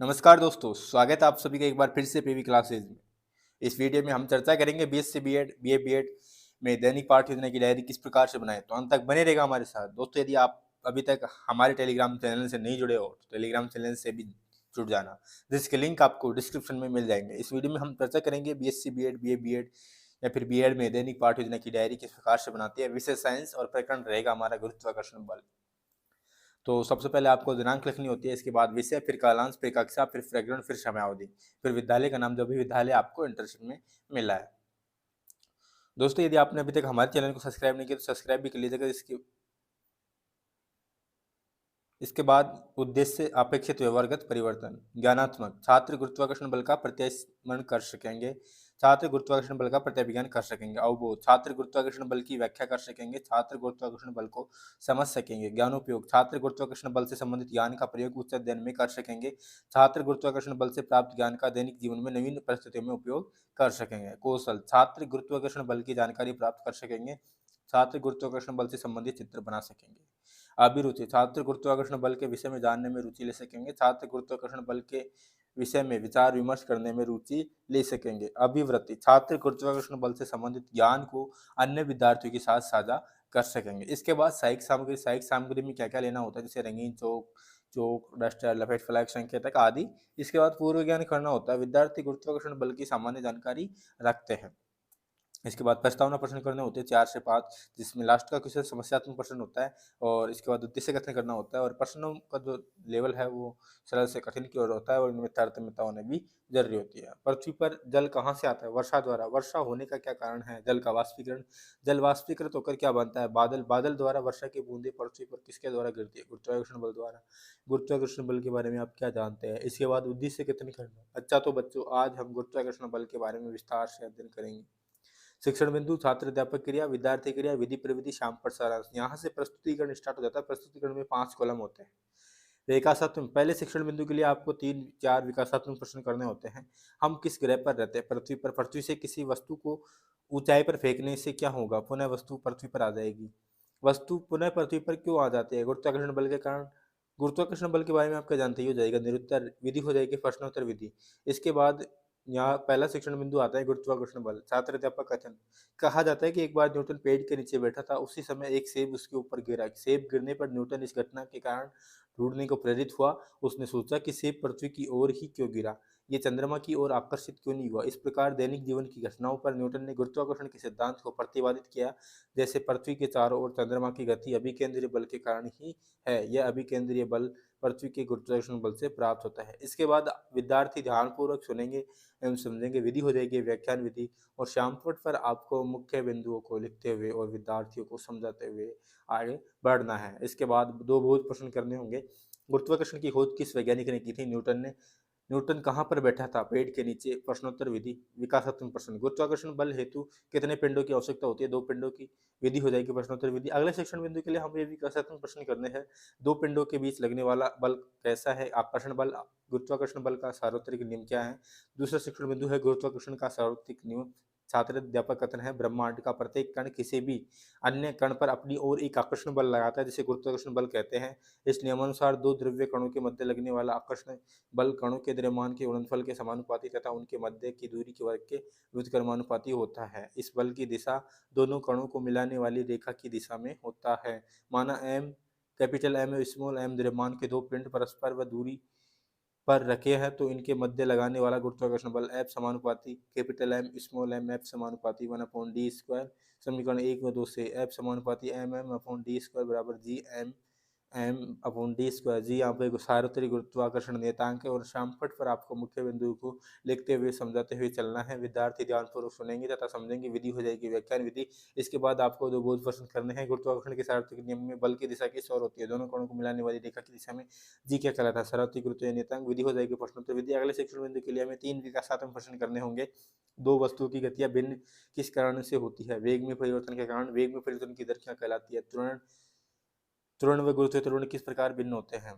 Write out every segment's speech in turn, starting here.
नमस्कार दोस्तों, स्वागत है आप सभी का एक बार फिर से पीवी क्लासेज में। इस वीडियो में हम चर्चा करेंगे बीएससी बीएड, बीए बीएड में दैनिक पाठ योजना की डायरी किस प्रकार से बनाएं। तो अंत तक बने रहेगा हमारे साथ। दोस्तों, यदि आप अभी तक हमारे टेलीग्राम चैनल से नहीं जुड़े हो तो टेलीग्राम चैनल से भी जुड़ जाना, जिसके लिंक आपको डिस्क्रिप्शन में मिल जाएंगे। इस वीडियो में हम चर्चा करेंगे बीएससी बीएड, बीए बीएड या फिर बीएड में दैनिक पाठ योजना की डायरी किस प्रकार से बनाती है। विषय साइंस और प्रकरण रहेगा हमारा गुरुत्वाकर्षण बल। तो सबसे पहले आपको दिनांक लिखनी होती है, इसके बाद विषय, फिर कालांश, फिर कक्षा, फिर प्रकरण, फिर समयावधि, फिर विद्यालय का नाम, जो भी विद्यालय आपको इंटर्नशिप में मिला है। दोस्तों, यदि आपने अभी तक हमारे चैनल को सब्सक्राइब नहीं किया तो सब्सक्राइब भी कर लीजिएगा। इसके बाद उद्देश्य अपेक्षित व्यवहारगत परिवर्तन। ज्ञानात्मक, छात्र गुरुत्वाकर्षण बल का प्रत्यस्मरण कर सकेंगे। छात्र गुरुत्वाकर्षण बल का प्रत्यभिज्ञान कर सकेंगे। अवबोध, छात्र गुरुत्वाकर्षण बल की व्याख्या कर सकेंगे। छात्र गुरुत्वाकर्षण बल को समझ सकेंगे। ज्ञानोपयोग, छात्र गुरुत्वाकर्षण बल से संबंधित ज्ञान का प्रयोग उच्च अध्ययन में कर सकेंगे। छात्र गुरुत्वाकर्षण बल से प्राप्त ज्ञान का दैनिक जीवन में नवीन परिस्थितियों में उपयोग कर सकेंगे। कौशल, छात्र गुरुत्वाकर्षण बल की जानकारी प्राप्त कर सकेंगे। छात्र गुरुत्वाकर्षण बल से संबंधित चित्र बना सकेंगे। अभिरुचि, छात्र गुरुत्वाकर्षण बल के विषय में जानने में रुचि ले सकेंगे। छात्र गुरुत्वाकर्षण बल के विषय में विचार विमर्श करने में रुचि ले सकेंगे। अभिवृत्ति, छात्र गुरुत्वाकर्षण बल से संबंधित ज्ञान को अन्य विद्यार्थियों के साथ साझा कर सकेंगे। इसके बाद सहायक सामग्री। सहायक सामग्री में क्या क्या लेना होता है, जैसे रंगीन चौक, डस्टर, लपेट फ्लैग, संकेतक आदि। इसके बाद पूर्व ज्ञान करना होता है। विद्यार्थी गुरुत्वाकर्षण बल की सामान्य जानकारी रखते हैं। इसके बाद प्रस्तावना प्रश्न करने होते हैं 4 से 5, जिसमें लास्ट का क्वेश्चन समस्यात्मक प्रश्न होता है। और इसके बाद उद्देश्य कथन करना होता है, और प्रश्नों का जो लेवल है वो सरल से कठिन की ओर होता है, और इनमें तारतम्यता होना भी जरूरी होती है। पृथ्वी पर जल कहाँ से आता है? वर्षा द्वारा। वर्षा होने का क्या कारण है? जल का वाष्पीकरण। जल वाष्पीकृत होकर क्या बनता है? बादल। बादल द्वारा वर्षा की बूंदें पृथ्वी पर किसके द्वारा गिरती है? गुरुत्वाकर्षण बल द्वारा। गुरुत्वाकर्षण बल के बारे में आप क्या जानते हैं? इसके बाद उद्देश्य कथन करना। अच्छा तो बच्चों, आज हम गुरुत्वाकर्षण बल के बारे में विस्तार से अध्ययन करेंगे। शिक्षण बिंदु, छात्र अध्यापक क्रिया, विद्यार्थी क्रिया, विधि प्रविधि, शाम पर सारांश। यहाँ से प्रस्तुतिकरण स्टार्ट हो जाता है। प्रस्तुतिकरण में 5 कॉलम होते हैं। विकासात्मक, पहले शिक्षण बिंदु के लिए आपको 3-4 विकासात्मक प्रश्न करने होते हैं। हम किस ग्रह पर रहते हैं? पृथ्वी पर। पृथ्वी से किसी वस्तु को ऊंचाई पर फेंकने से क्या होगा? पुनः वस्तु पृथ्वी पर आ जाएगी। वस्तु पुनः पृथ्वी पर क्यों आ जाती है? गुरुत्वाकर्षण बल के कारण। गुरुत्वाकर्षण बल के बारे में आपका जानते ही हो जाएगा। निरुत्तर विधि हो जाएगी, प्रश्नोत्तर विधि। इसके बाद यहाँ पहला शिक्षण बिंदु आता है गुरुत्वाकर्षण बल। छात्र अध्यापक कथन। कहा जाता है कि एक बार न्यूटन पेड़ के नीचे बैठा था, उसी समय एक सेब उसके ऊपर गिरा। सेब गिरने पर न्यूटन इस घटना के कारण ढूंढने को प्रेरित हुआ। उसने सोचा कि सेब पृथ्वी की ओर ही क्यों गिरा, ये चंद्रमा की ओर आकर्षित क्यों नहीं हुआ। इस प्रकार दैनिक जीवन की घटनाओं पर न्यूटन ने गुरुत्वाकर्षण के सिद्धांत को प्रतिपादित किया। जैसे पृथ्वी के चारों ओर चंद्रमा की गति अभिकेंद्रीय बल के कारण ही है। यह अभिकेंद्रीय बल पृथ्वी के गुरुत्वाकर्षण बल से प्राप्त होता है। इसके बाद विद्यार्थी ध्यानपूर्वक सुनेंगे एवं समझेंगे। विधि हो जाएगी व्याख्यान विधि, और श्यामपट पर आपको मुख्य बिंदुओं को लिखते हुए और विद्यार्थियों को समझाते हुए आगे बढ़ना है। इसके बाद 2 बोध प्रश्न करने होंगे। गुरुत्वाकर्षण की खोज किस वैज्ञानिक ने की थी? न्यूटन ने। न्यूटन कहाँ पर बैठा था? पेड़ के नीचे। प्रश्नोत्तर विधि। विकासात्मक प्रश्न। गुरुत्वाकर्षण बल हेतु कितने पिंडों की आवश्यकता होती है? 2 पिंडों की। विधि हो जाएगी प्रश्नोत्तर विधि। अगले शिक्षण बिंदु के लिए हमें विकासात्मक प्रश्न करने हैं। 2 पिंडों के बीच लगने वाला बल कैसा है? आकर्षण बल। गुरुत्वाकर्षण बल का सार्वत्रिक नियम क्या है? दूसरा शिक्षण बिंदु है गुरुत्वाकर्षण का सार्वत्रिक नियम। छात्र अध्यापक कथन है, ब्रह्मांड का प्रत्येक कण किसी भी अन्य कण पर अपनी ओर एक आकर्षण बल लगाता है, जिसे गुरुत्वाकर्षण बल कहते हैं। इस नियमानुसार 2 द्रव्य कणों के मध्य लगने वाला आकर्षण बल कणों के द्रव्यमान के गुणनफल के समानुपाती तथा उनके मध्य की दूरी के वर्ग के व्युत्क्रमानुपाती होता है। इस बल की दिशा दोनों कणों को मिलाने वाली रेखा की दिशा में होता है। माना एम, कैपिटल एम और स्मॉल एम द्रव्यमान के 2 पिंड परस्पर व दूरी पर रखे हैं, तो इनके मध्य लगाने वाला गुरुत्वाकर्षण बल एफ समानुपाती capital M small M F समानुपाती 1/d²। समीकरण 1 व 2 से एफ समानुपाती M M upon D square बराबर G M M upon D square. G यहाँ पे सार्वत्रिक गुरुत्वाकर्षण नियतांक है, और शामपट पर आपको मुख्य बिंदु को लिखते हुए समझाते हुए चलना है। विद्यार्थी ध्यानपूर्वक सुनेंगे तथा समझेंगे। विधि हो जाएगी व्याख्यान विधि। इसके बाद आपको 2 बोध प्रश्न करने हैं। गुरुत्वाकर्षण के सार्वत्रिक नियम में बल की दिशा किस ओर होती है? दोनों कणों को मिलाने वाली रेखा की दिशा में। जी क्या कहलाता है? सार्वत्रिक गुरुत्वीय नियतांक। विधि हो जाएगी प्रश्नोत्तर विधि। अगले शिक्षण बिंदु के लिए हमें 3 विकासात्मक प्रश्न करने होंगे। 2 वस्तुओं की गतियां भिन्न किस कारण से होती है? वेग में परिवर्तन के कारण। वेग में परिवर्तन की दर क्या कहलाती है? त्वरण। त्वरण व गुरुत्वीय त्वरण किस प्रकार भिन्न होते हैं?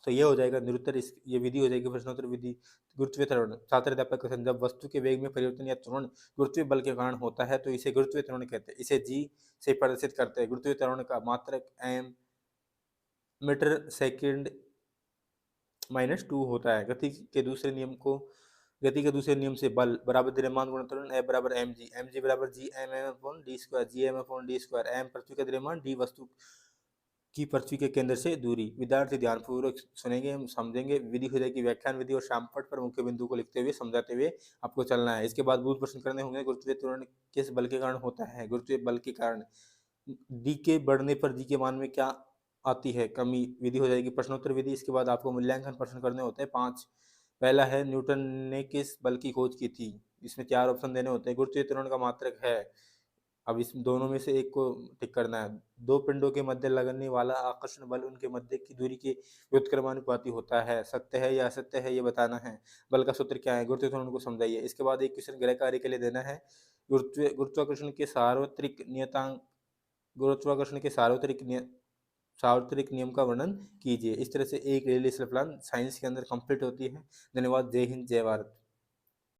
तो ये हो जाएगा निरुत्तर। इस ये विधि हो जाएगी प्रश्नोत्तर विधि। गुरुत्वीय त्वरण। छात्र अध्यापक कथन, जब वस्तु के वेग में परिवर्तन या त्वरण गुरुत्वीय बल के कारण होता है तो इसे गुरुत्वीय त्वरण कहते हैं। इसे जी से प्रदर्शित करते हैं। गुरुत्वीय त्वरण का मात्रक एम मीटर सेकंड -2 होता है। गति के दूसरे नियम से बल बराबर द्रव्यमान गुणा त्वरण F बराबर mg, mg बराबर g m m upon d square, g m upon d square, m पृथ्वी का द्रव्यमान, d वस्तु की पृथ्वी के केंद्र से दूरी। विद्यार्थी ध्यानपूर्वक सुनेंगे, हम समझेंगे। विधि हो जाएगी व्याख्यान विधि और शामपट पर मुख्य बिंदु को लिखते हुए समझाते हुए आपको चलना है। इसके बाद बहुत प्रश्न करने होंगे। गुरुत्वीय त्वरण किस बल के कारण होता है? गुरुत्वीय बल के कारण डी के बढ़ने पर जी के मान में क्या आती है? कमी। विधि हो जाएगी प्रश्नोत्तर विधि। इसके बाद आपको मूल्यांकन प्रश्न करने होते हैं 5। पहला है न्यूटन ने किस बल की खोज की थी? इसमें 4 ऑप्शन देने होते हैं। गुरुत्वीय त्वरण का मात्रक है, अब इस दोनों में से एक को टिक करना है। दो पिंडों के मध्य लगने वाला आकर्षण बल उनके मध्य की दूरी के व्युत्क्रमानुपाती होता है। सत्य है या असत्य है ये बताना है। बल का सूत्र क्या है? गुरुत्वीय त्वरण को समझाइए। इसके बाद एक क्वेश्चन गृह कार्य के लिए देना है। गुरुत्वाकर्षण के सार्वत्रिक नियतांक गुरुत्वाकर्षण के सार्वत्रिक नियम का वर्णन कीजिए। इस तरह से एक डेली लेसन प्लान साइंस के अंदर कंप्लीट होती है। धन्यवाद। जय हिंद, जय भारत।